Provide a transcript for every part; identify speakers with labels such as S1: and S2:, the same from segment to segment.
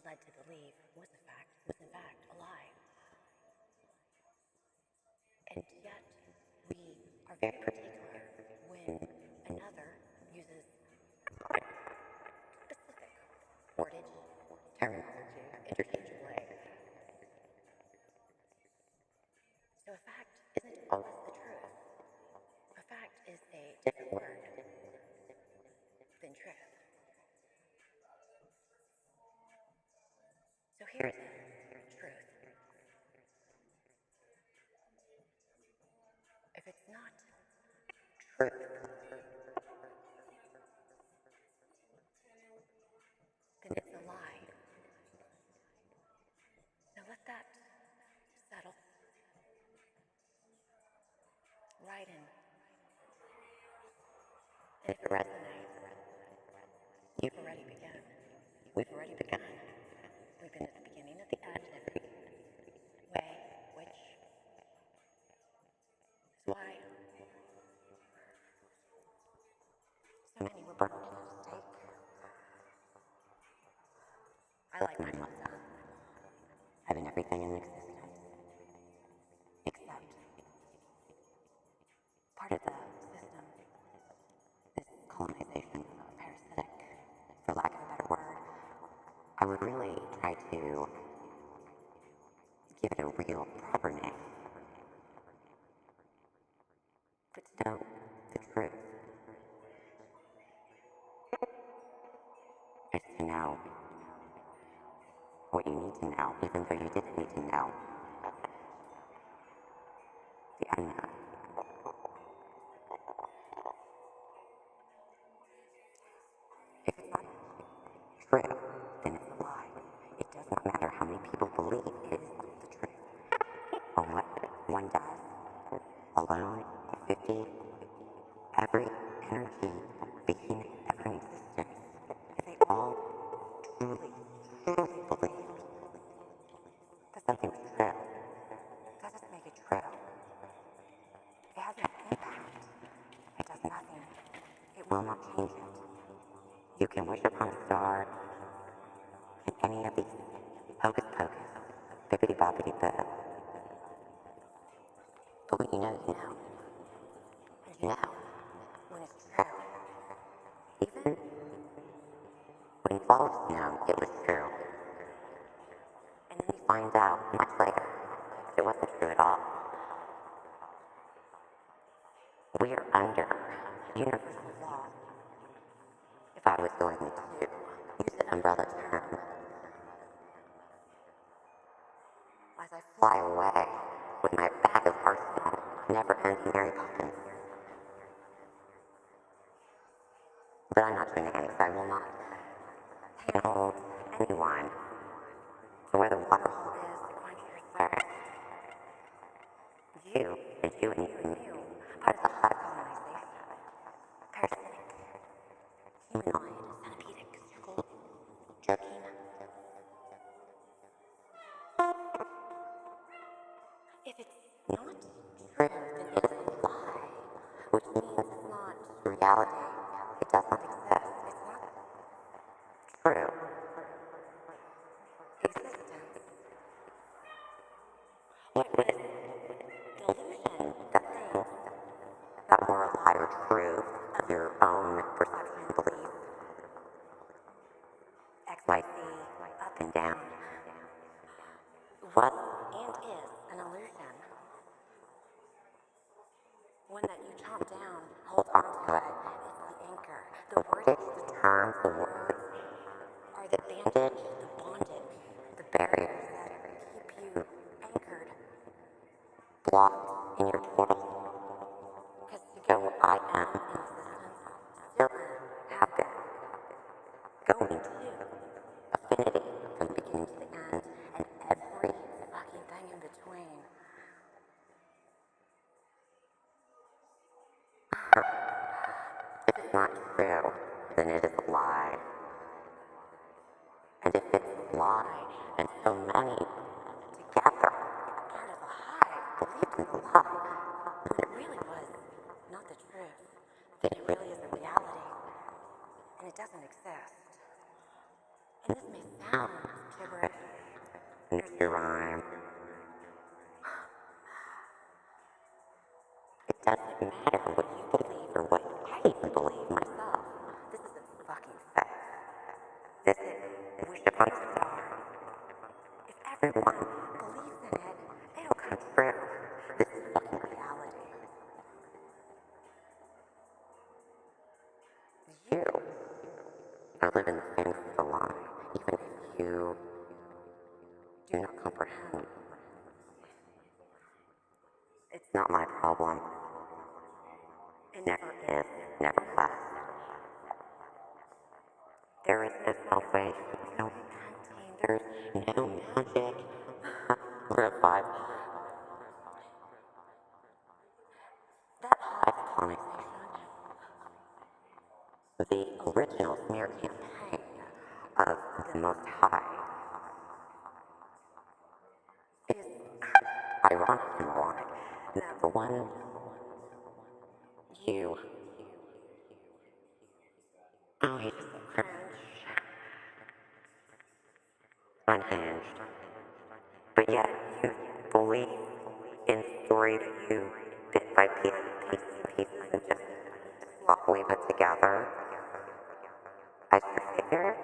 S1: led to believe was in fact a lie. And yet, we are very particular when another uses specific wordage, terminology, interchangeably. So a fact isn't always the truth. A fact is a different word than truth. So here's the truth. If it's not truth, then it's a lie. Now let that settle right in. And if it resonates, you've already begun. We've already begun. We've been at the beginning, at the end, and every way, which is why so many were burned at the stake. I like my motto, having everything in existence, except part of the system, this colonization of a parasitic, for lack of a better word. I would really try to give it a real proper name. But to know the truth is to know what you need to know, even though you didn't need to know the unknown. If it's not true, then it's a lie. It does not matter how many people believe it is the truth, or what one does, alone, 50, every energy being ever in existence, if they all truly believe that something is true, that doesn't make it true. It has no impact. It does nothing. It will not change it. You can wish upon a star in any of these hocus pocus, bippity boppity boo. But when you know, you know. And you know when it's true. Even when you always know it was true. And then you find out much later that it wasn't true at all. We are under universal law. If I was going to use an umbrella term, as I fly away with my bag of arsenal, never-ending Mary Poppins. But I'm not doing any, so I will not handhold anyone for where the water hole is to quench your thirst. You, and you, and you, and you, part of the hive colonization, parasitic, humanoid, centipedic, circle, jerking. If it's not true, then it is a lie, which means it's not reality. It does not exist. It's not true. Existence. What is the illusion that thinks that we're a lie or truth of your own perception and belief? X, Y, Z, up and down. Was and is an illusion. One that you chomp down, hold on to it, it's the anchor. The wordage, the terms, the words are the bandage, the bondage, the barriers that keep you anchored, blocked in your portal. Because to go where I am in existence, still have been going to affinity from the beginning to the end, and every fucking thing in between. If it's not true, then it is a lie. And if it's a lie, and so many together, part of a hive, believed in the lie, when it really was not the truth, then it really is a reality, and it doesn't exist. And this may sound gibberish, Mr. Rhyme. It doesn't matter what you believe or what I even believe myself. This isn't fucking fact. This is wish upon a star. If everyone believes in it, it'll come true. This is fucking reality. You are living the fantasy of a lie, even if you do not comprehend. It's not my problem. It never is, never was. There is no salvation, no hunting, there's no magic. We're at 5. That hive colonization, the original smear campaign of the Most High, is ironic and moronic. That the one you, oh, he's just so cringe, unhinged, but yet you believe in stories that you bit by piece and just sloppily put together. As your figure,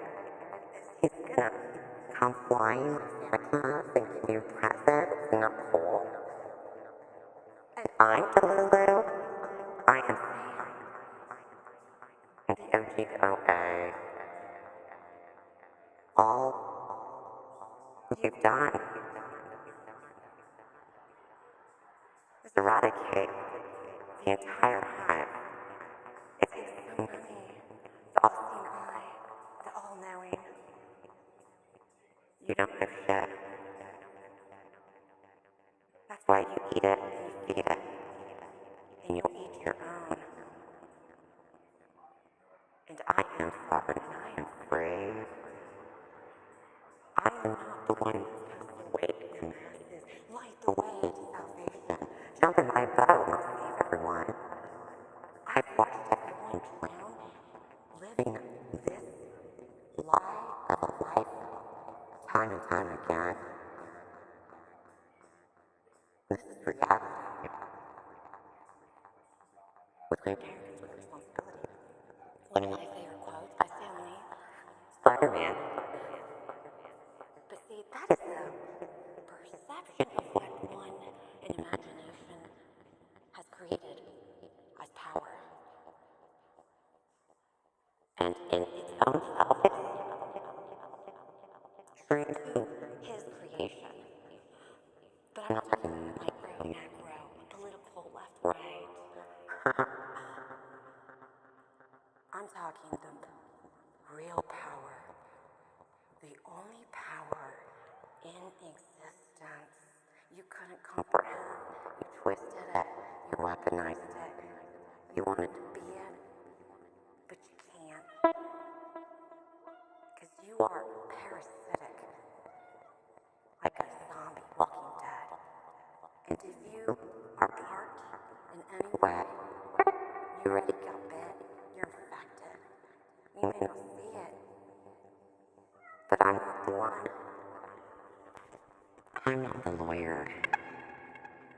S1: he's gonna come flying with Santa Claus and give you presents in a pool. And I'm Delulu. I am Sam. And the OGOA. All you've done is eradicate the entire hive. It's so many. The all-seeing eye, the all-knowing. You don't know shit. That's why you eat it and you feed it. And you'll eat your own. And I am sovereign and I am free. I am not the one who's supposed to wake the masses, light the way to salvation, jump in my boat and save everyone. I've watched everyone drown, living this lie of a life time and time again. This is reality. With great arrogance, with responsibility. One of my favorite quotes by Stan Lee, Spider-Man. But see, that is the perception of what one in imagination has created as power. And in its own self, it's true to his creation. But I'm not talking micro, macro, political, left, right. I'm talking the real power. The only power in existence. You couldn't comprehend. You twisted it. You weaponized it. You wanted to be it, but you can't. Because you are parasitic. Like a zombie walking dead. And if you are part in any way, you already got bit. You're infected. You may not see it. But I'm not the one. I'm not the lawyer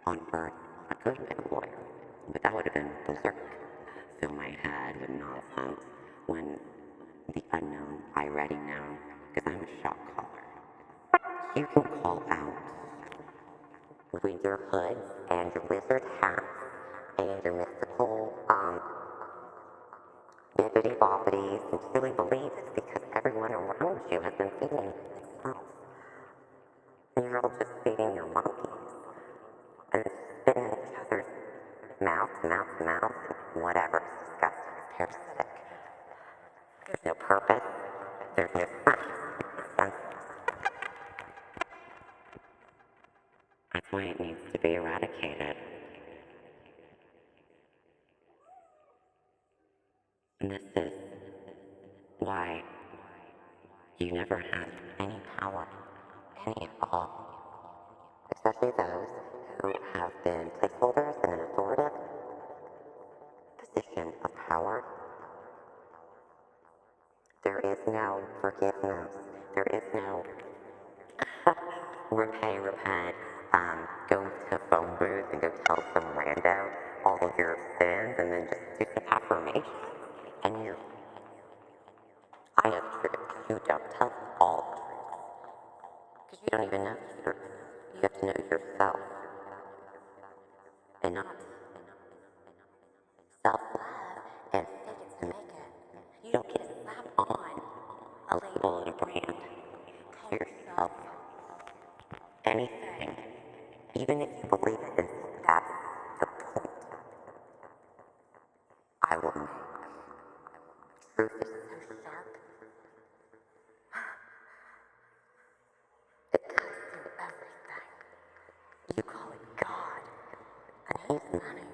S1: on Earth. I could have been a lawyer, but that would have been berserk. Fill my head with nonsense when the unknown I already know, because I'm a shot caller. You can call out with your hoods and your wizard hats and your mystical bibbity boppities and truly believe it's because everyone around you has been feeding themselves. And you're all just feeding your monkeys and spitting in each other's mouth, and whatever. It's disgusting. It's parasitic. There's no purpose. There's no science. It's senseless. That's why it needs to be eradicated. And this is why you never had any power, any at all, especially those who have been placeholders in an authoritative position of power. There is no forgiveness. There is no repent. Go to a phone booth and go tell some rando all of your sins and then just do some affirmation. And I know the truth. You don't tell all the truth. Because you don't even know the truth. You have to know yourself. And not self-love and fake it to make it. You don't get to slap on a label and a brand. Call yourself anything. Even if you believe it, and that's the point. I will make. Truth is so sharp. It cuts through everything. You call it God, and he's money,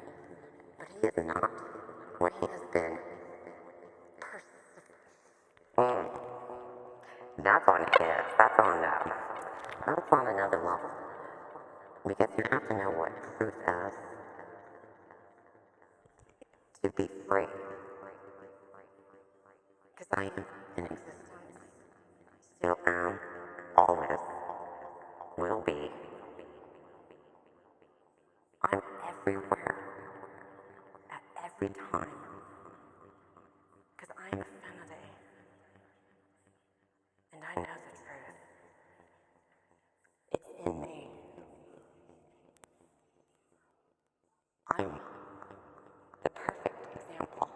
S1: but he is not what he has been. That's on his. That's on another level. Because you have to know what truth is to be free. Because I am in existence, still am, always will be. I'm everywhere, at every time. Because I'm affinity, and I know the truth. It's in me. I'm the perfect example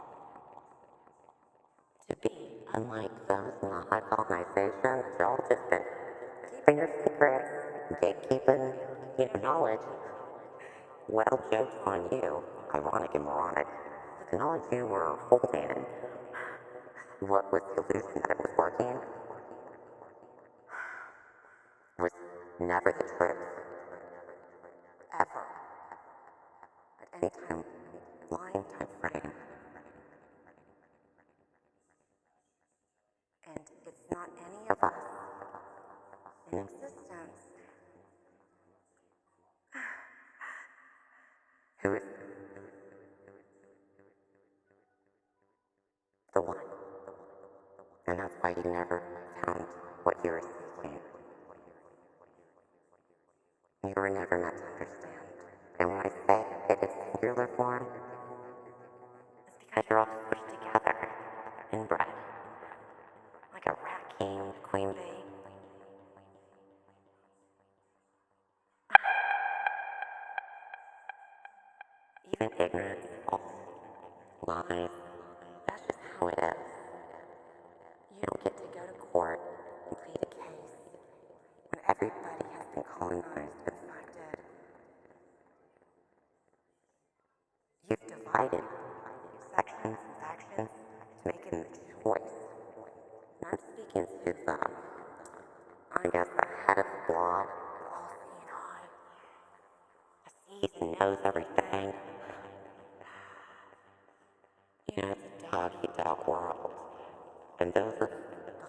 S1: to be unlike those in the high colonization. They're all just been keeping your secrets, gatekeeping, knowledge. Well, jokes on you, ironic and moronic. The knowledge you were holding, what was the illusion that it was working, was never the truth. Ever. At any time, line, time frame. And it's not any of us in existence who is the one. And that's why you never found what you were seeking. You were never meant to understand. And when I say it is singular form, it's because you're all pushed together and bred. Like a rat king, queen bee. Even ignorance, false lies, that's just how it is. You don't get to go to court and plead a case when everybody has been colonized and affected. You've divided sections and factions to make a choice. And I'm speaking to the, I guess, the head of the blog, all-seeing eye, that sees and knows everything. It's a dog-eat-dog world. And those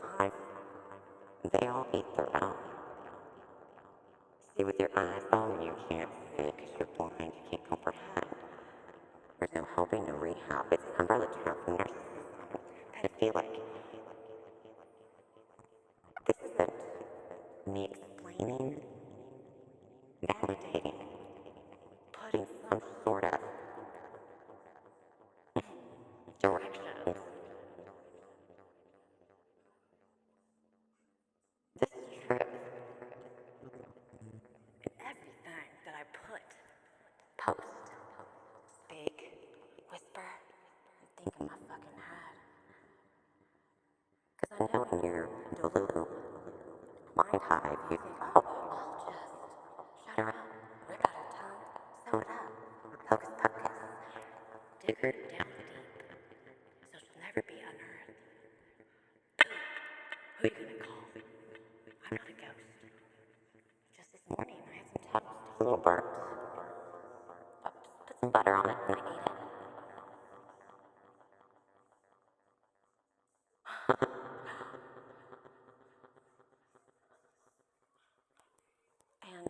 S1: behind, they all eat their own. See with your eyes, oh, you can't see because you're blind, you can't comprehend. There's no helping, no rehab. It's an umbrella term for narcissism. Pedophilic. This isn't me explaining, validating, putting some sort of direction. This is truth. In everything that I put, post, speak, whisper, and think in my fucking head. Because I know in your Delulu mind hive, you think, oh, I'll just shut her up, rip out her tongue, sew it up, hocus pocus, dig her down deep, so she'll never be unearthed. Who are you gonna call? I'm not a ghost. Just this morning, I had some toast, a little burnt. Put some butter on it, and I ate it. And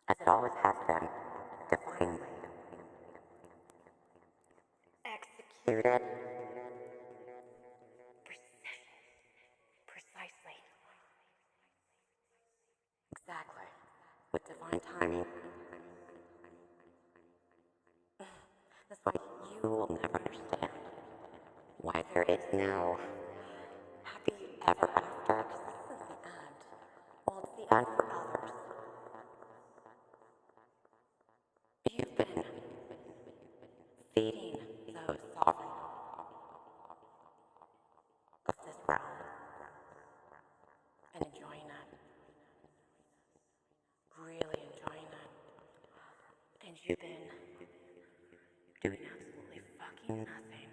S1: as it always has been, divinely executed timing. That's why you will never understand why there is no happy ever after, because this isn't the end. Well, it's the end for others. You've been feeding those sovereign of this realm and enjoying it, really enjoying it, and you've been doing absolutely fucking nothing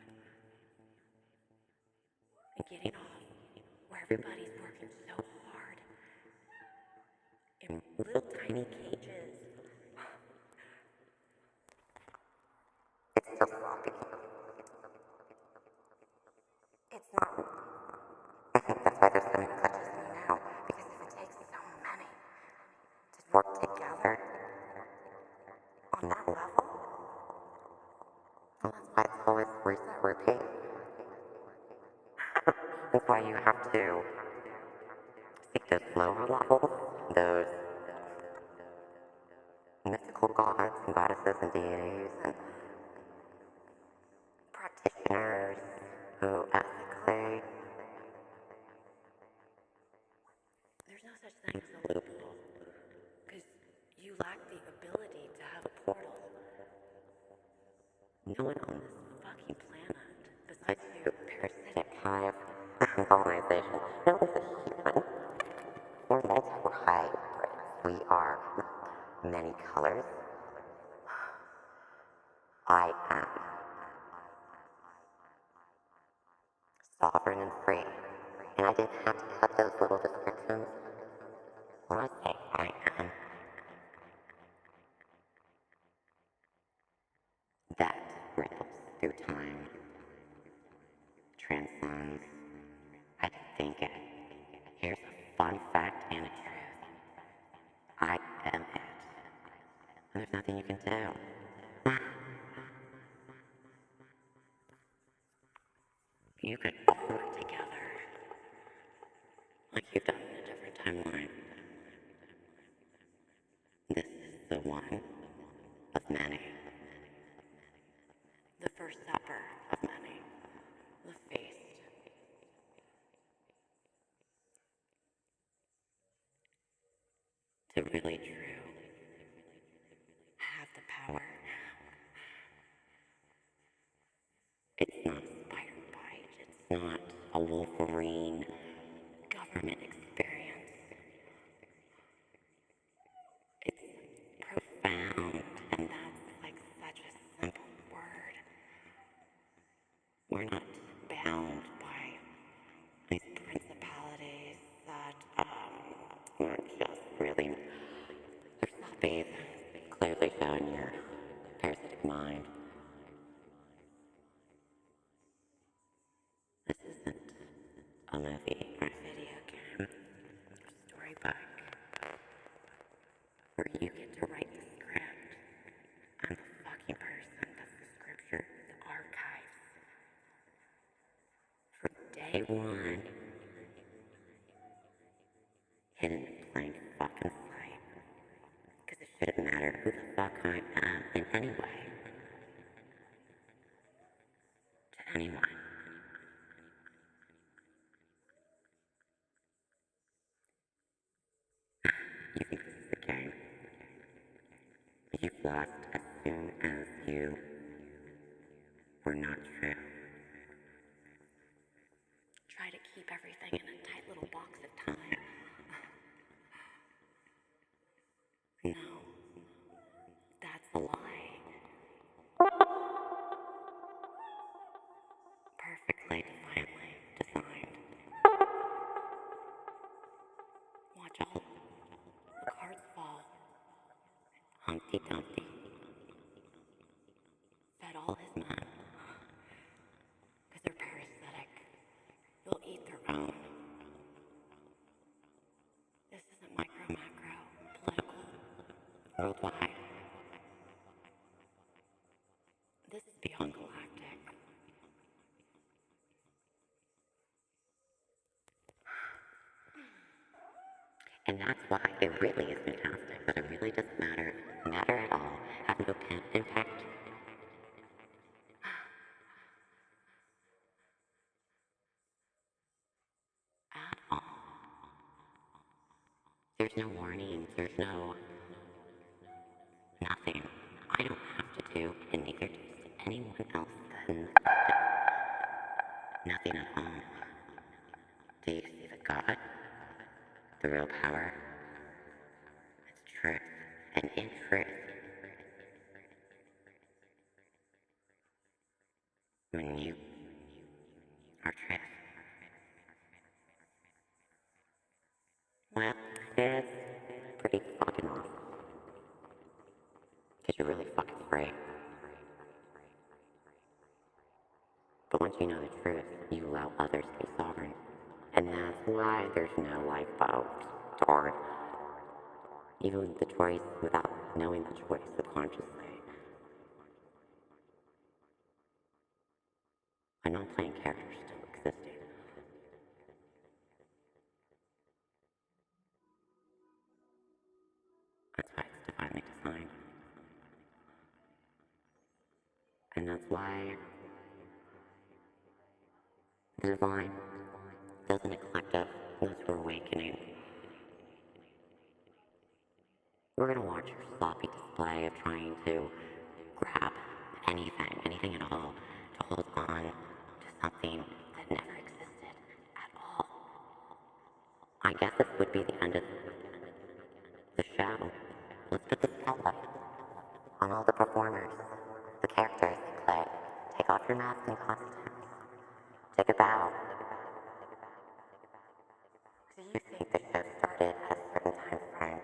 S1: and getting off where everybody's working so hard in little tiny cages. It's still sloppy. It's not. I think that's why there's so many clutches in you now, because if it takes so many to work together on that level, well, that's why it's always reset, repeat. That's why you have to seek those lower levels, those mythical gods and goddesses and deities and practitioners who ethically, there's no such thing as a loophole, because you lack the ability to have a portal. No one on this fucking planet, besides you, parasitic hive colonization, no one's a human. We're multi-hybrids. We are many colors. I am sovereign and free. And I didn't have to cut those little descriptions. When I say I am, that ripples through time, transcends. I can think it. Here's a fun fact and a truth. I am it. And there's nothing you can do. You could all work together, like you've done in a different timeline. This is the one of many. The first supper of many. The feast. To really true have the power. It's not a spider bite. It's not a Wolverine government experience. It's profound, and that's like such a simple word. We're not bound by these principalities that are just really, they're sloppy, clearly showing your parasitic mind. This isn't a movie or a video game or storybook where you get to write the script. I'm the fucking person that's the scripture, the archives. From day one, hidden in plain fucking sight. Because it shouldn't matter who the fuck I am in any way. To anyone. You think this is a game. You've lost as soon as you were not true. Try to keep everything in a tight little box of time. No. That's a lie. Perfectly divinely designed. Watch all the cards fall. Humpty Dumpty fed all his men. Because they're parasitic. They'll eat their own. This isn't micro, macro, political, worldwide. This is beyond galactic. And that's why it really is fantastic that it really doesn't matter at all, have no impact at all. There's no warnings, there's no nothing. I don't have to do, and neither does anyone else then. Nothing at all. Do you see the God, the real power? It's truth. And in truth, when you are truth, well, it's pretty fucking awesome. Because you're really fucking free. But once you know the truth, you allow others to be sovereign. And that's why there's no lifeboat or even the choice without knowing the choice subconsciously. A non-playing character still existing. That's why it's divinely designed. And that's why the divine doesn't neglect us unless we're awakening. We're gonna watch your sloppy display of trying to grab anything at all, to hold on to something that never existed at all. I guess this would be the end of the show. Let's put the spotlight on all the performers, the characters they play. Take off your masks and costumes. Take a bow. Do you think the show started at a certain time frame?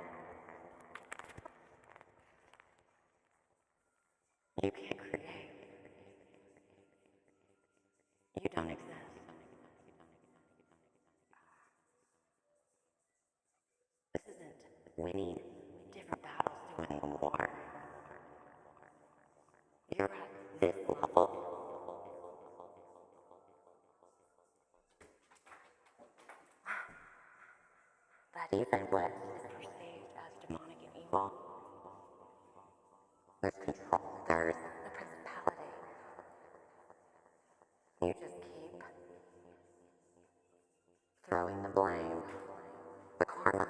S1: You can't create. You don't exist. This isn't winning different battles to win the war. You're at this level. That even what is perceived as demonic and evil. There's control. There's the principality. You just keep throwing the blame, the karma,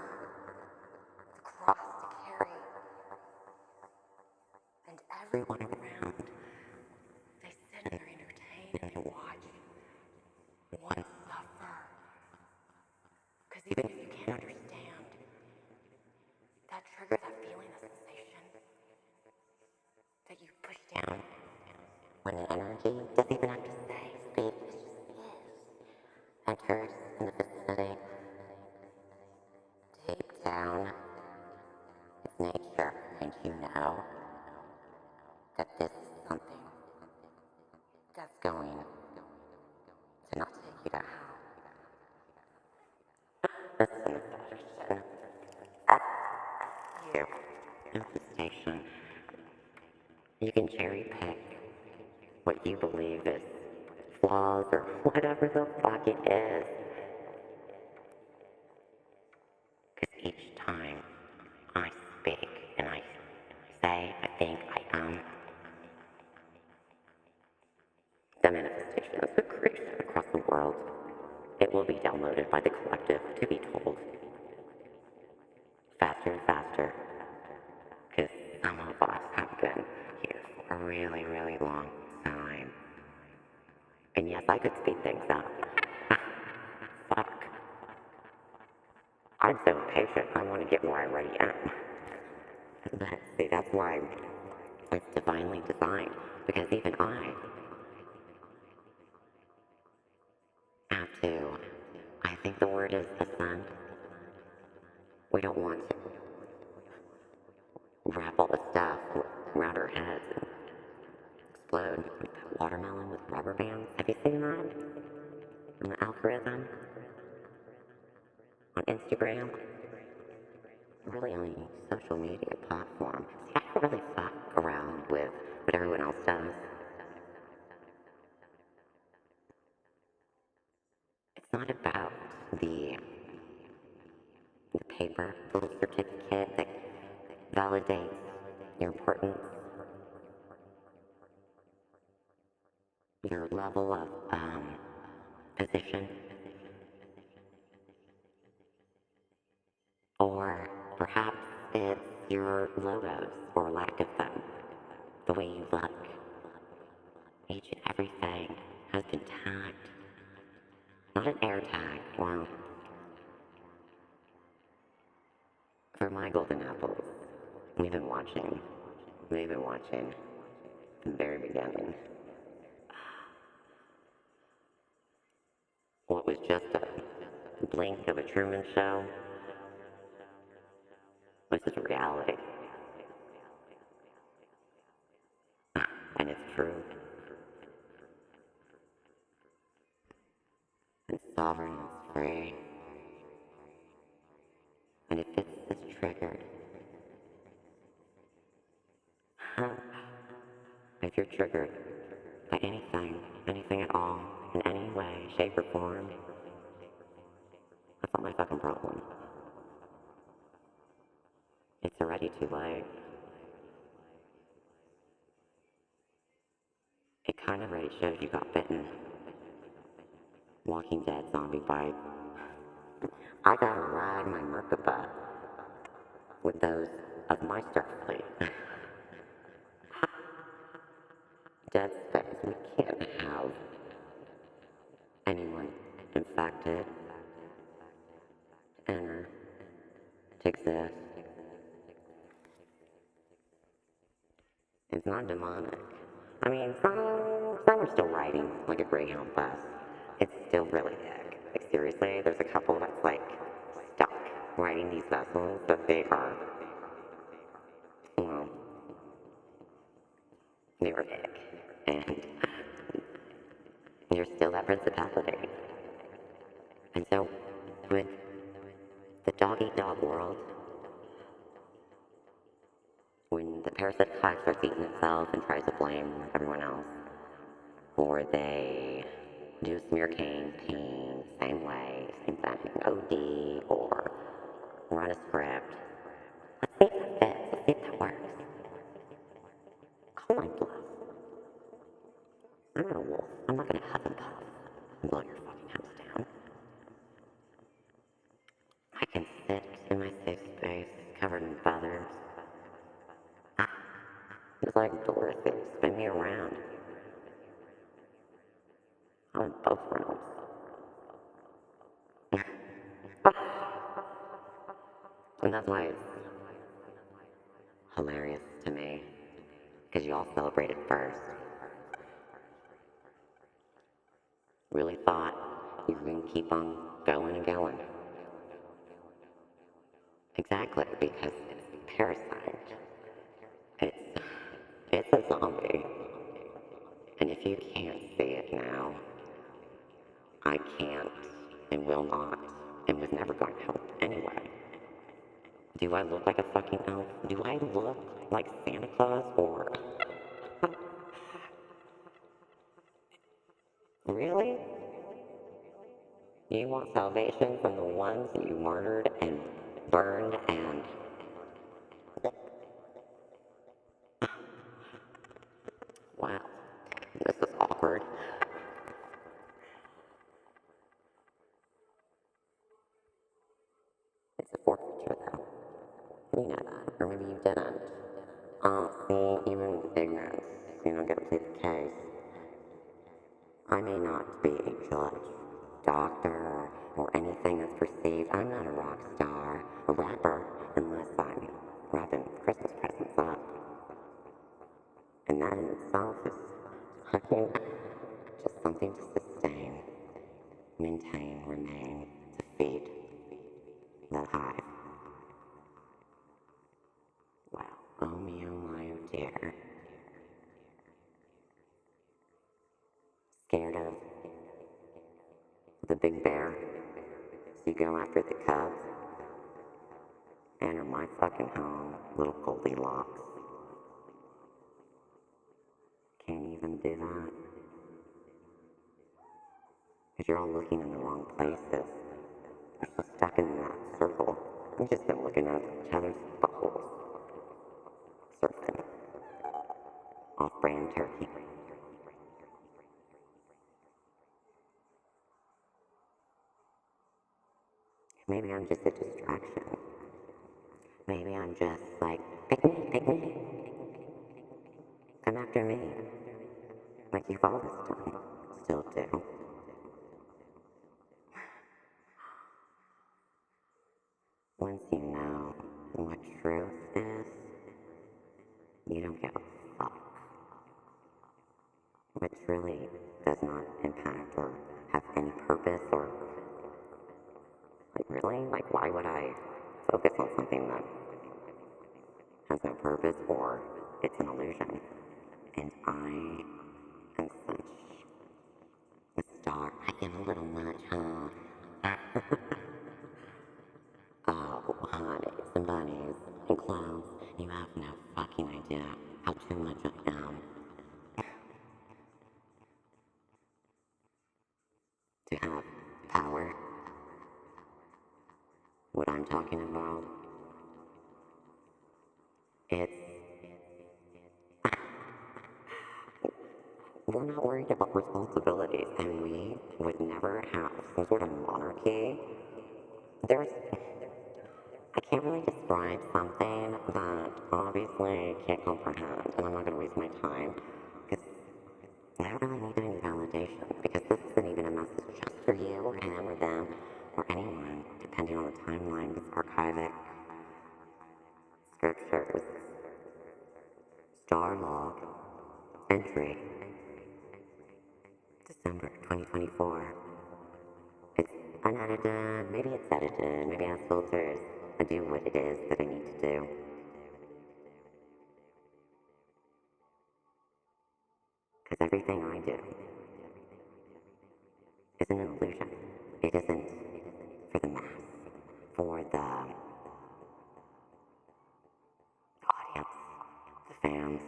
S1: the cross to carry. And everyone around, they sit and they're entertained and they watch one suffer. Because even if you can't understand, that trigger, that feeling, that sensation that you push down when the energy doesn't even have to say, speak, it just is, enters in the vicinity, deep down, it's nature, and you know that this is something that's going to not take you to hell. This is an infection. You, infestation. You can cherry pick what you believe is flaws or whatever the fuck it is. Because each time I speak and I say, I think, I am, the manifestation of the creation across the world, it will be downloaded by the collective to be told faster and faster. Because some of us have been here for a really, really long time. And yes, I could speed things up. Fuck. I'm so impatient, I want to get where I already am. But see, that's why it's divinely designed. Because even I have to, I think the word is ascend. We don't want to wrap all the stuff around our heads and explode like that watermelon with rubber bands. Have you seen that? On the algorithm? On Instagram? Really only social media platform. See, I don't really fuck around with what everyone else does. It's not about the the paper, the little certificate that validates your importance, your level of position, or perhaps it's your logos or lack of them, the way you look. Each and everything has been tagged. Not an air tag, well, for my golden apples, we've been watching from the very beginning. What was just a blink of a Truman Show, this is reality. And it's true. And sovereign is free. And if it's triggered, if you're triggered by anything at all, in any way, shape, or form, that's not my fucking problem. It's already too late. It kind of already shows you got bitten. Walking Dead zombie bite. I gotta ride my Merkaba with those of my Starfleet. Dead space. We can't have anyone infected enter to exist. It's not demonic. I mean, some are still riding like a Greyhound bus. It's still really big. Like, seriously, there's a couple that's like stuck riding these vessels, but they are, well, they were big. And there's still that principality. And so, with the dog-eat-dog world, when the parasitic hive starts eating itself and tries to blame everyone else, or they do a smear campaign, same way, same thing, OD, or run a script, let's see if that fits, let's see if that works. Call my bluff. I'm not a wolf. I'm not gonna huff and puff and blow your fucking house down. I can sit in my safe space, covered in feathers. It's like Dorothy, spin me around. I'm in both realms. And that's why it's hilarious to me, because you all celebrated first. Really thought you were going to keep on going and going. Exactly, because it's a parasite. It's a zombie. And if you can't see it now, I can't and will not and was never going to help anyway. Do I look like a fucking elf? Do I look like Santa Claus or... Really? You want salvation from the ones you murdered and burned and... Wow, this is awkward. It's a forfeiture, though. You know that, or maybe you didn't. See, even ignorance, get to plead the case. I may not be a judge, doctor, or anything that's perceived. I'm not a rock star, a rapper, unless I'm wrapping Christmas presents up. And that in itself is fucking just something to sustain, maintain, remain, to feed that hive. Wow, oh me, oh my, oh dear. Scared of the big bear, so you go after the cubs. Enter my fucking home, little Goldilocks. Can't even do that. Because you're all looking in the wrong places. You're so stuck in that circle. I've just been looking at each other's buttholes, surfing, off-brand turkey. Maybe I'm just a distraction. Maybe I'm just like, pick me, come after me, like you've always done, still do. Once you know what truth is, you don't give a fuck. Which really does not impact or have any purpose or, like, really? Like, why would I focus on something that has no purpose or it's an illusion? And I am such a star. I am a little much, huh? Oh, honey, some bunnies and clowns. You have no fucking idea how too much I am to have power. What I'm talking about, it's, we're not worried about responsibilities, and we would never have some sort of monarchy. There's, I can't really describe something that obviously can't comprehend, and I'm not going to waste my time, because I don't really need any validation, because this isn't even a message just for you, or him, or them, or anyone, depending on the timeline, with archivic scriptures, star log, entry, December 2024. It's unedited, maybe it's edited, maybe it has filters. I do what it is that I need to do. Because everything I do isn't an illusion. It isn't for the mass, for the audience, the fans.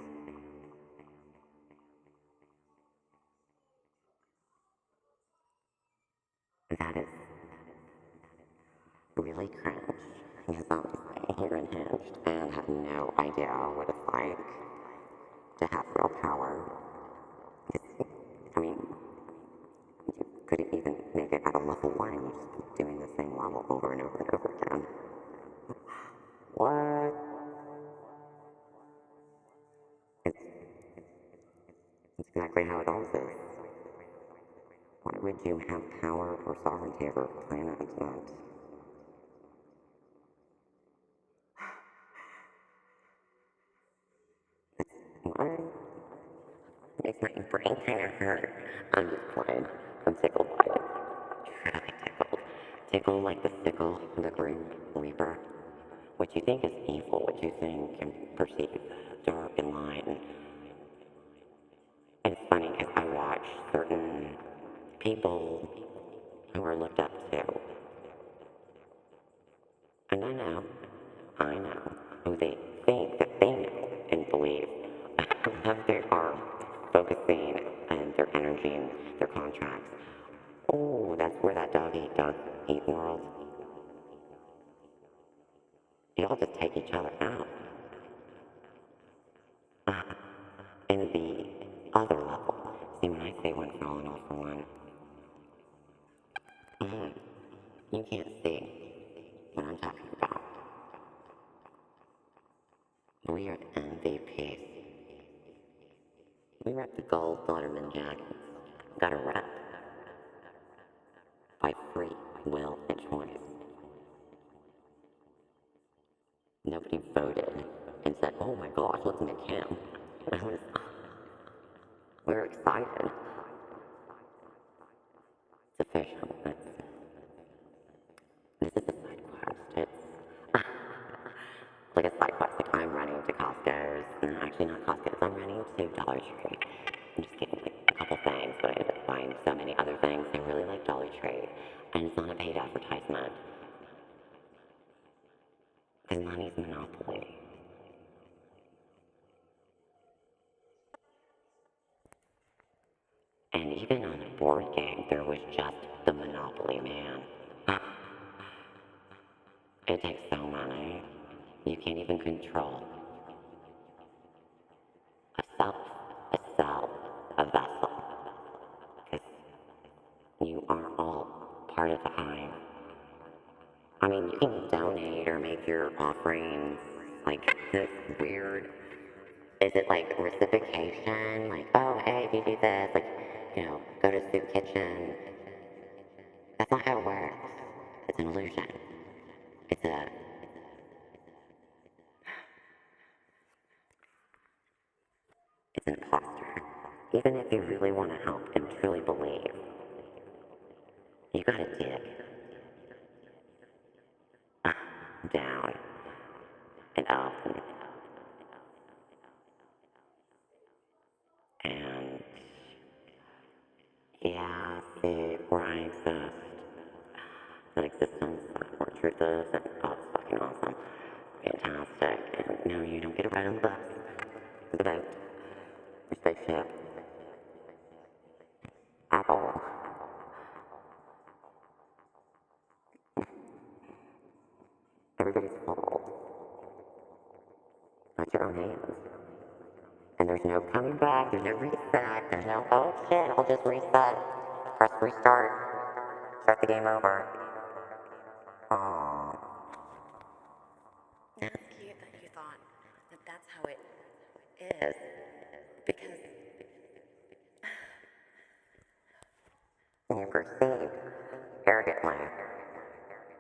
S1: That is really cringe, because I'm here unhinged and have no idea what it's like to have real power. I mean, you couldn't even make it at a level 1, you just keep doing the same level over and over and over again. What? It's, it's exactly how it always is. Why would you have power or sovereignty over a planet that what? Makes my brain kind of hurt. I'm just playing. I'm tickled by it. Really tickled. Tickled like the sickle of the Grim Reaper. What you think is evil, what you think can perceive dark and light. And it's funny because I watch certain people who are looked up to. And I know who they think that they know and believe how they are focusing and their energy and their contracts. Oh, that's where that dog eat world. Y'all just take each other out. In the other level. See, when I say one for all and all for one, you can't see what I'm talking about. We are the MVPs. We rep the gold Letterman jackets. Got a rep by free will and choice. Nobody voted and said, oh my gosh, listen to Kim. We're excited. It's official. This is a side quest. It's like a side quest. Like I'm running to Costco's. Actually, not Costco's. I'm running to Dollar Tree. I'm just getting like a couple things, but I ended up buying so many other things. I really like Dollar Tree. And it's not a paid advertisement. Because money's monopoly. And even on a board game, there was just the Monopoly man. It takes so many. You can't even control a self, a cell, a vessel. Because you are all part of the hive. I mean, you can donate or make your offerings like this weird. Is it like reciprocation? Like, oh, hey, if you do this, like, go to soup kitchen. That's not how it works. It's an illusion. It's an imposter. Even if you really want to help and truly believe, you gotta dig down and up and yeah, see where I exist. That existence where truth is, and oh, it's fucking awesome. Fantastic. And no, you don't get a ride on the bus, the boat, the spaceship, at all. Everybody's full. At your own hands. And there's no coming back, there's no reset, there's no, oh shit, I'll just reset. Press restart. Start the game over. Aww. That's cute that you thought that that's how it is. Because you perceived arrogantly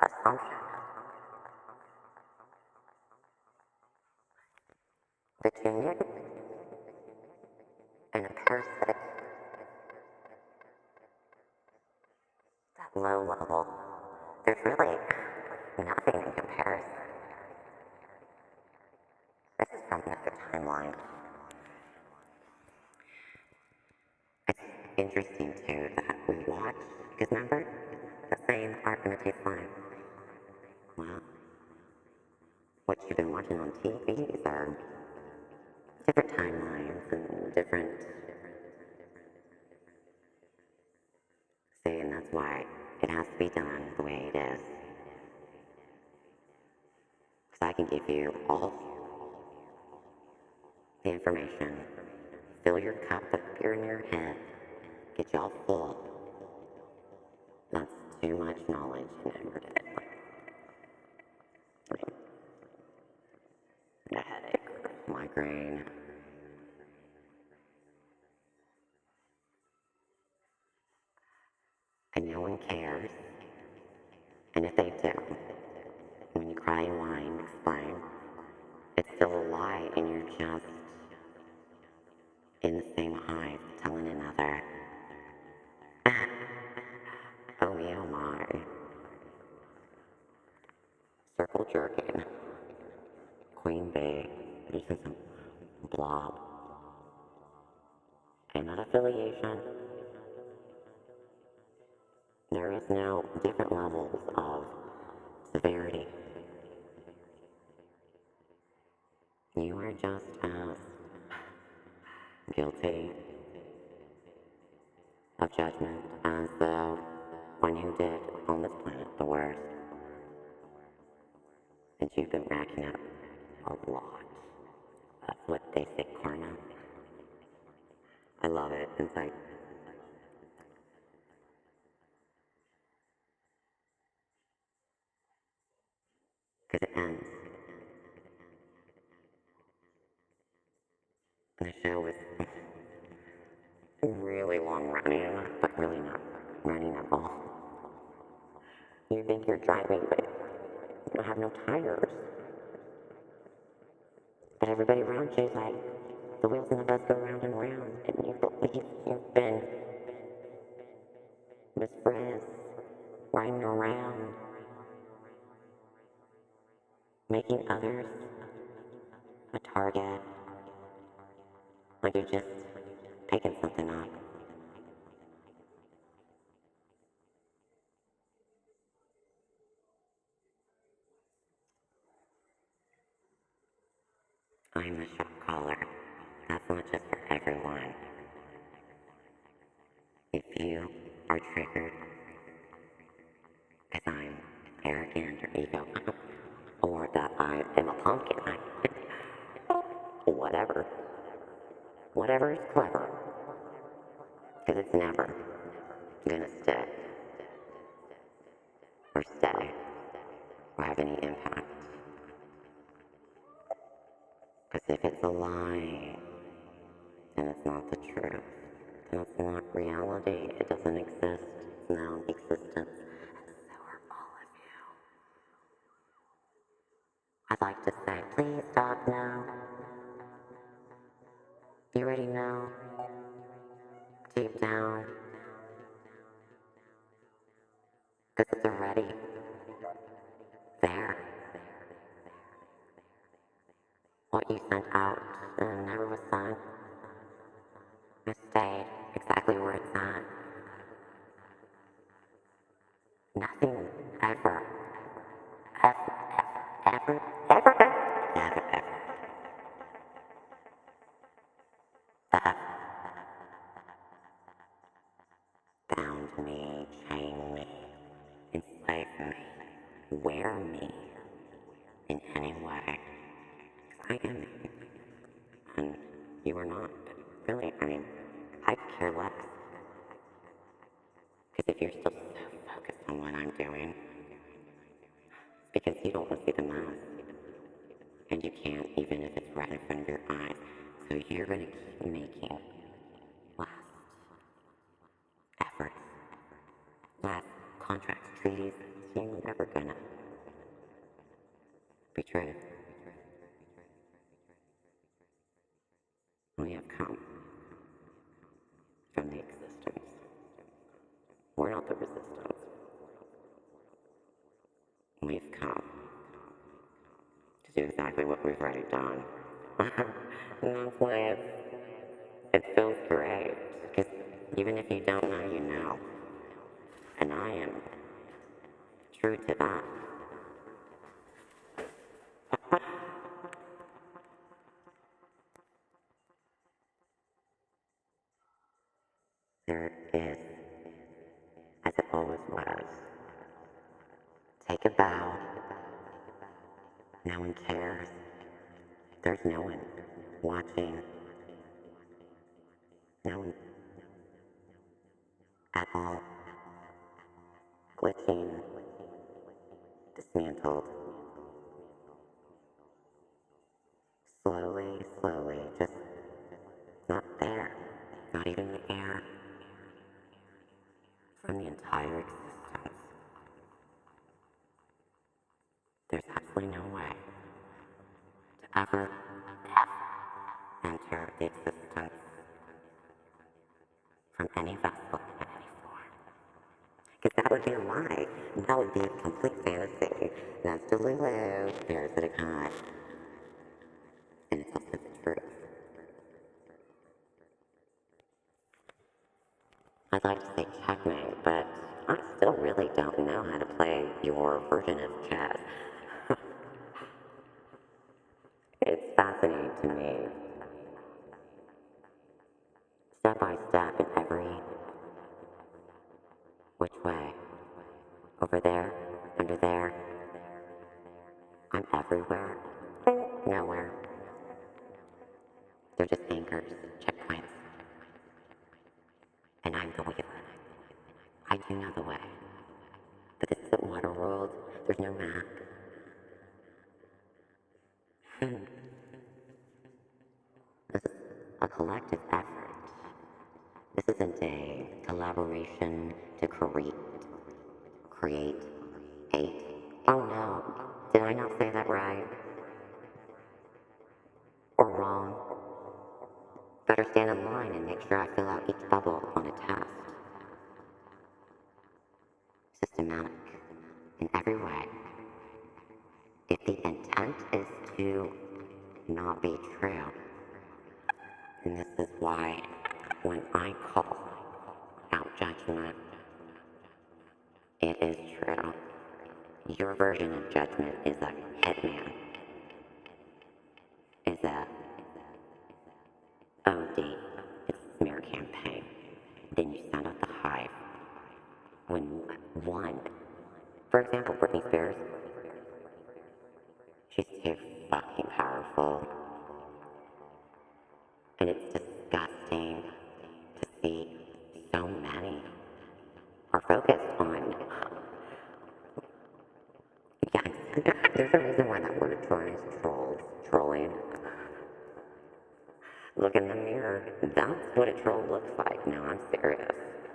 S1: assumption that you knew and a parasitic, that low level, there's really nothing in comparison. This is from another timeline. It's interesting too that we watch, because remember, the same art imitates life. Well, what you've been watching on TVs are different timelines and different. See, and that's why it has to be done the way it is. Because I can give you all the information, fill your cup of beer in your head, get you all full. That's too much knowledge in every day. A headache, migraine. And no one cares. And if they do, when you cry and whine and explain, it's still a lie and you're just in the same hive telling another, oh me, oh my. Circle jerking. Queen bee. Using some blob. And that affiliation. There is now different levels of severity. You are just as guilty of judgment as the one who did on this planet the worst. And you've been racking up a lot of what they say karma. I love it. It's like, because it ends. And the show was really long running, but really not running at all. You think you're driving, but you don't have no tires. But everybody around you is like, the wheels in the bus go round and round, and you believe you've been with friends riding around, making others a target, like you're just picking something up. I'm the shot caller. That's not just for everyone. If you are triggered, because I'm arrogant or ego, or that I am a pumpkin. Whatever. Whatever is clever. Because it's never gonna stick, or stay, or have any impact. Because if it's a lie, then it's not the truth. Then it's not reality. It doesn't exist. It's non-existent. And so are all of you. I'd like to say, please stop now. You already know. Deep down. Because it's already there. What you sent out never was sent. It stayed exactly where it's at. Nothing ever, ever, ever, ever, ever, ever bound me, chain me, enslave me, wear me in any way. 'Cause I am me, and you are not. Really, I mean, I care less. Because if you're still so focused on what I'm doing, it's because you don't want to see the mess. And you can't, even if it's right in front of your eyes. So you're going to keep making last efforts, last contracts, treaties. You're never going to be true. We have come from the existence. We're not the resistance. We've come to do exactly what we've already done. And that's why it feels great. Because even if you don't know, you know. And I am true to that. There is, as it always was. Take a bow. No one cares. There's no one watching. No one at all. Glitching. Dismantled. Slowly, slowly, just not there. Not even the air. From the entire existence. There's absolutely no way to ever enter the existence from any vessel in any form. Because that would be a lie. That would be a complete fantasy. That's Delulu, parasitic high. And it's also the truth. I'd like to say checkmate, but I still really don't know how to play your version of chess. It's fascinating to me. Step by step in every which way. Over there, under there. I'm everywhere. Nowhere. They're just anchors, checkpoints. And I'm the wheeler. I do know the way. But this isn't Waterworld. There's no map. This is a collective effort. This isn't a collaboration to create, eight. Oh no, did I not say that right? Or wrong? Better stand in line and make sure I fill out each bubble on a test. Systematic in every way. If the intent is to not be true, and this is why when I call out judgment, it is true. Your version of judgment is a hitman, is a OD, it's a smear campaign. Then you send out the hive. When one, for example, Britney Spears, too fucking powerful. And it's disgusting to see so many are focused on. Yeah, there's a reason why that word trolling is trolling. Look in the mirror. That's what a troll looks like. No, I'm serious.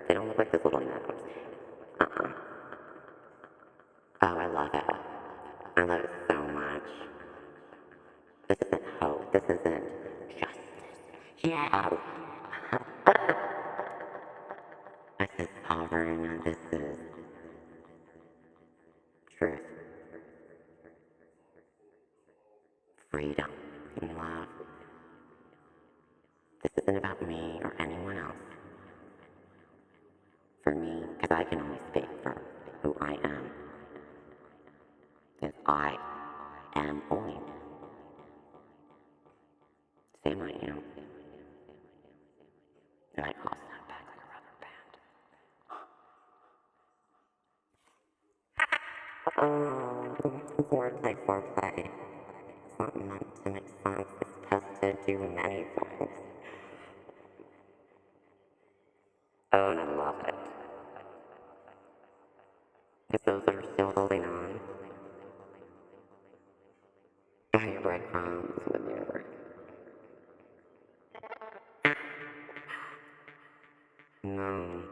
S1: They don't look like this little nose. Oh, I love it. I love it so much. This isn't hope. This isn't justice. Yeah. This is sovereign. This is truth. Freedom. And love. This isn't about me or anyone else. For me, because I can only speak for who I am. Because I am only Sam I am. And I all snap back like a rubber band. Oh, foreplay. It's not meant to make sense. It's supposed to do many things. Oh, and I love it. If those that are still holding on, your breadcrumbs with your... No.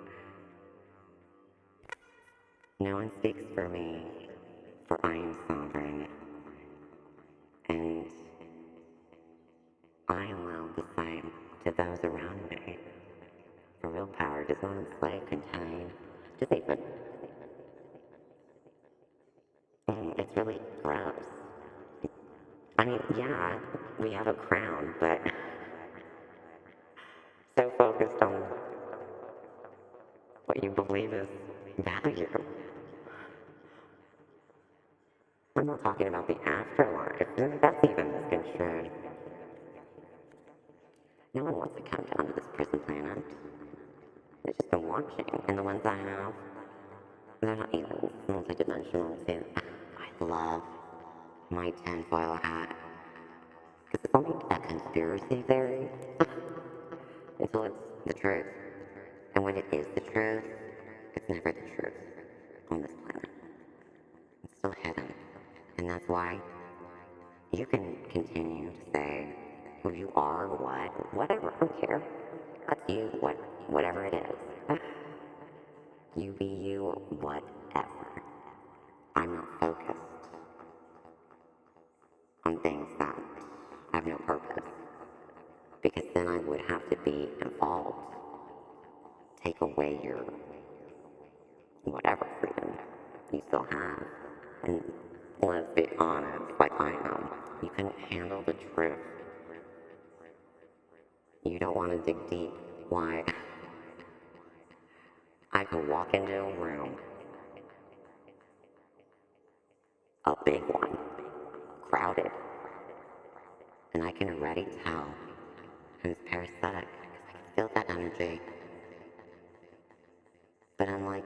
S1: No one speaks for me, for I am sovereign. And I allow the same to those around me. For real power does not enslave, contain, disable. It's really gross. I mean, yeah, we have a crown, but so focused on what you believe is value. I'm not talking about the afterlife. That's even misconstrued. No one wants to come down to this prison planet. They've just been watching, and the ones I have, they're not even multi-dimensional too. I love my tinfoil hat. Because it's only a conspiracy theory until it's the truth. And when it is the truth, it's never the truth on this planet. It's still hidden. And that's why you can continue to say who you are, whatever, I don't care. That's you, whatever it is. You be you, whatever. I'm not focused on things that have no purpose. Because then I would have to be involved. Take away your whatever freedom you still have. And let's be honest, like I am, you couldn't handle the truth. You don't want to dig deep. Why? I could walk into a room, a big one, crowded, and I can already tell who's parasitic, because I can feel that energy. But unlike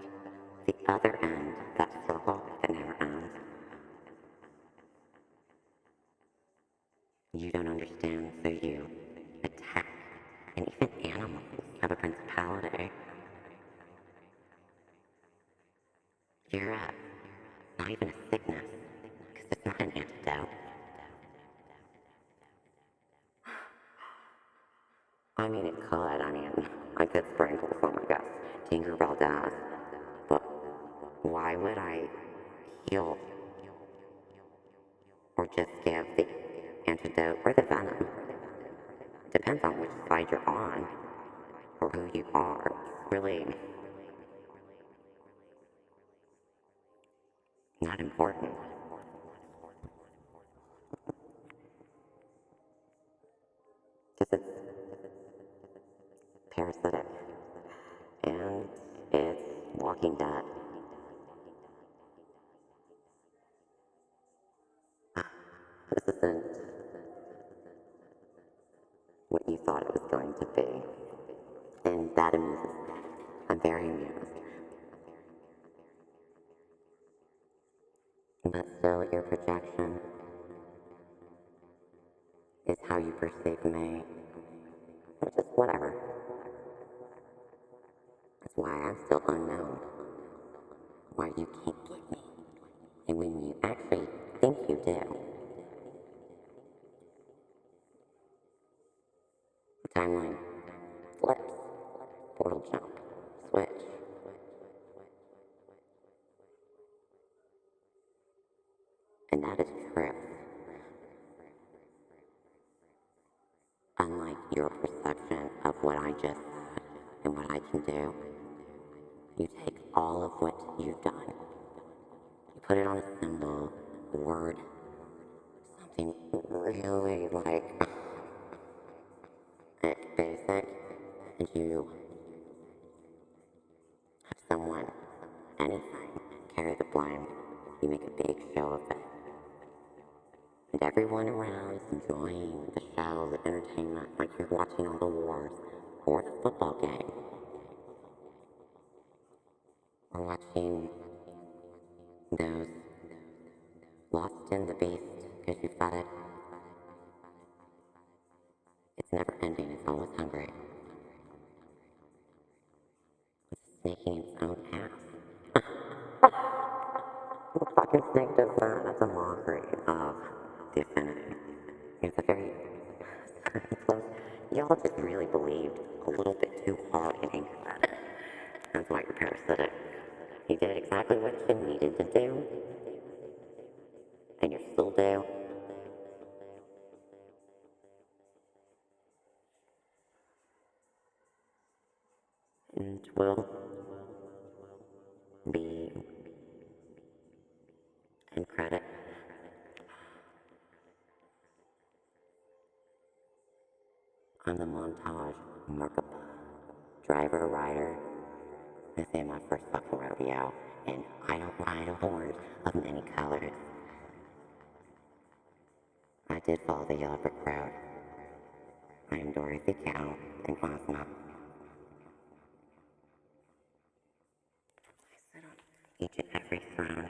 S1: the other end, that circle that never ends, you don't understand, so you attack. And even animals have a principality. You're not even a sickness, because it's not an antidote. I mean, it could. I could sprinkle some, I guess. Tinkerbell does. But why would I heal or just give the antidote or the venom? Depends on which side you're on or who you are. It's really not important. Because it's parasitic. And it's Walking Dead. This isn't what you thought it was going to be. And that amuses me. I'm very amused. But still, your projection, how you perceive me, which is whatever. That's why I'm still unknown. Why you can't get me. And when you actually think you do, the timeline flips, portal jump, switch. And that is true. Unlike your perception of what I just said and what I can do, you take all of what you've done, you put it on a symbol, a word, something really like basic, and you have someone, anything, carry the blame. You make a big show of it. And everyone around is enjoying the show, the entertainment, like you're watching all the wars, or the football game, or watching those lost in the beast because you fed it. It's never ending, it's always hungry. It's snaking its own ass. The fucking snake does that. That's a mockery of the affinity. It's a very close. Y'all just really believed a little bit too hard in Anchor. That's why you're parasitic. You did exactly what you needed to do, and you still do. And will be in credit. On the montage markup, driver, rider, this ain't my first fucking rodeo, and I don't ride a horse of many colors. I did follow the yellow brick road. I am Dorothy Cow and Cosmo. I sit on each and every throne.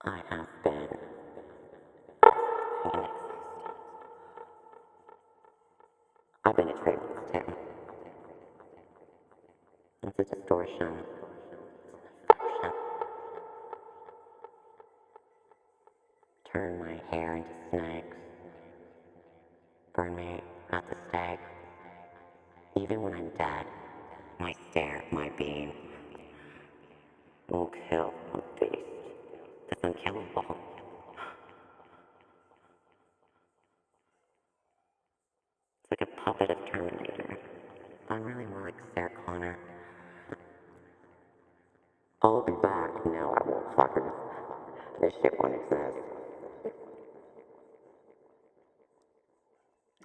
S1: I have been in existence. I've been a trademark too. It's a distortion. It's turn my hair into snakes. Burn me at the stake. Even when I'm dead, my stare, my being, will kill a beast that's unkillable. It's like a puppet of Terminator. I'm really more like Sarah Connor. I'll be back. No, I won't, fuckers. This shit won't exist.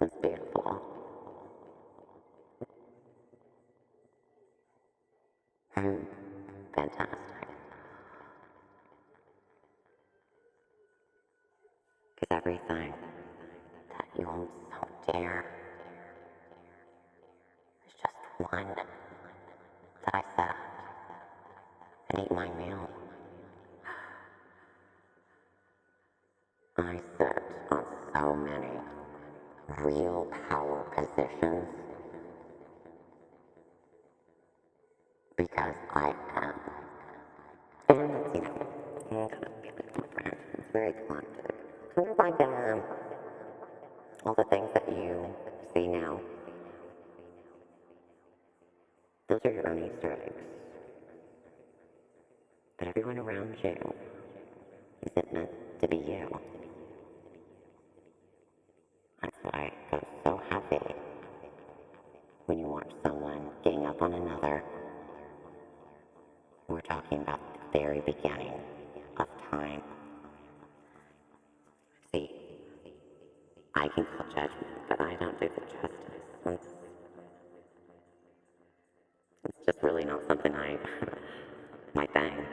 S1: It's beautiful. And fantastic. Because everything that you hold so dear is just one that I set up and eat my meal. I sit on so many real power positions because I am. And it's, I'm gonna be different. It's very collective. Kind of like all the things that you see now. Those are your own Easter eggs. But everyone around you isn't meant to be you. That's why it goes so heavy when you watch someone gang up on another. We're talking about the very beginning of time. See, I can call judgment, but I don't do the justice. It's just really not something my thing.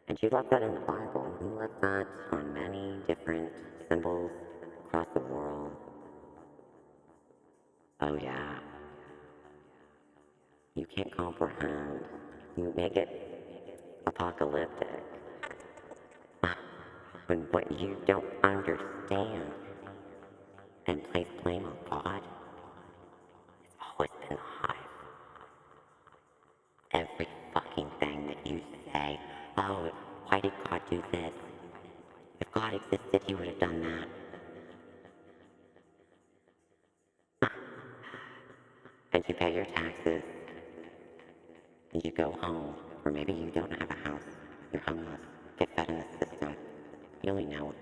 S1: And you left that in the Bible. You left that on many different symbols across the world. Oh yeah. You can't comprehend. You make it apocalyptic. And what you don't understand and place blame on God, it's always been the hive. Every fucking thing that you say, oh, why did God do this? If God existed, he would have done that. And you pay your taxes, and you go home, or maybe you don't have a house, you're homeless, get fed in the system. You only know what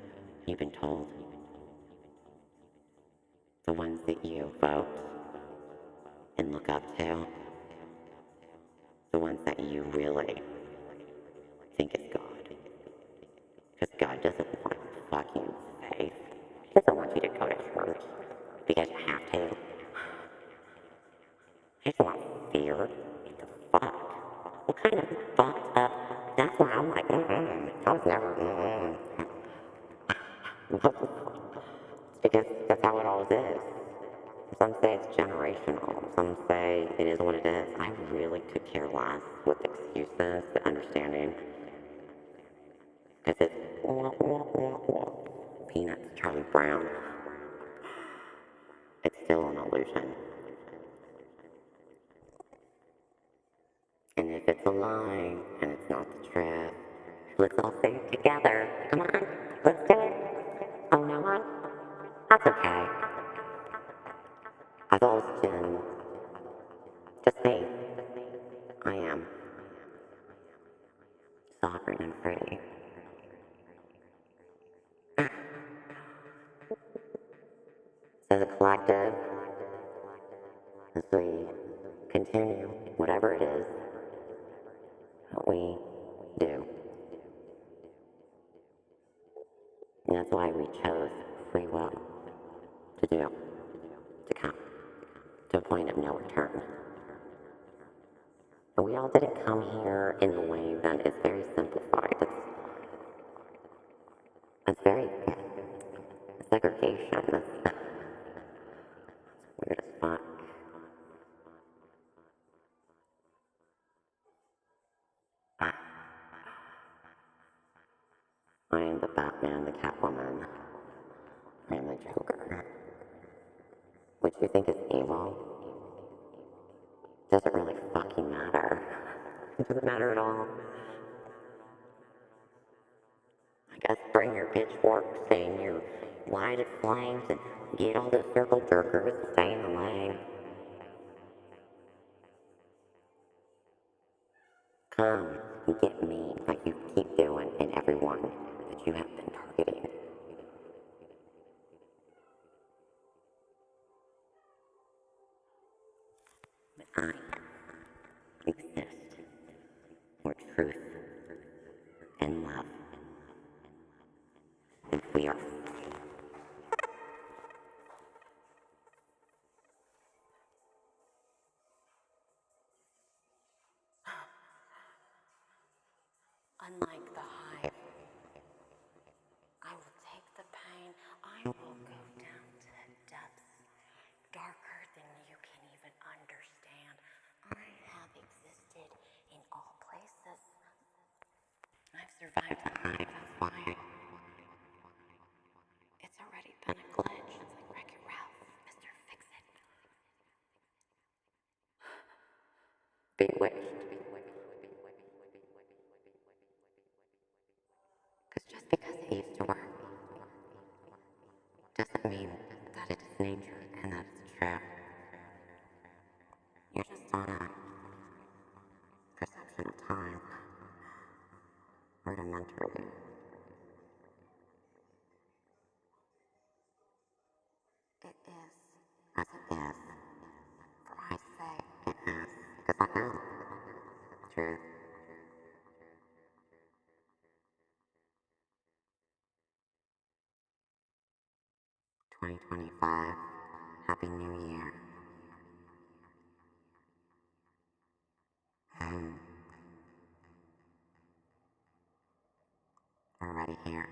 S1: you've been told. The ones that you vote and look up to, the ones that you really think is God. Because God doesn't want fucking faith. He doesn't want you to go to church because you have to. He doesn't want fear. What the fuck? What kind of fucked up? That's why I'm like, I was never, What the fuck? Because that's how it always is. Some say it's generational. Some say it is what it is. I really could care less with excuses, the understanding. Because it's Peanuts, Charlie Brown. It's still an illusion. And if it's a lie and it's not the truth, let's all say it together. Come on, let's do it. Oh, no one? That's okay. I've always been just me. I am sovereign and free. As a collective, as we continue whatever it is that we do. And that's why we chose free will to do, to come to a point of no return. But we all didn't come here in the way that is very simplified. That's very segregation. That's weird as fuck. I am the Batman, the Catwoman. I am the Joker. Which you think is evil doesn't really fucking matter. It doesn't matter at all. I guess bring your pitchforks and your lighted flames and get all the circle jerkers to stay in the lane. Come and get me like you keep doing and everyone that you have been targeting. But I exist for truth and love. And we are. Unlike the hive, I will take the pain, I will go down to depths darker than you can even understand. I have existed in all places. I've survived the hive, that's why it's already been a glitch. It's like Wreck-It Ralph, Mr. Fix-It. Bewitched. Because just because it used to work doesn't mean that it is nature and that it's true. You're just on a perception of time, rudimentary. It is as it is, for I say it is, because I know truth. 2025, Happy New Year. We're right here.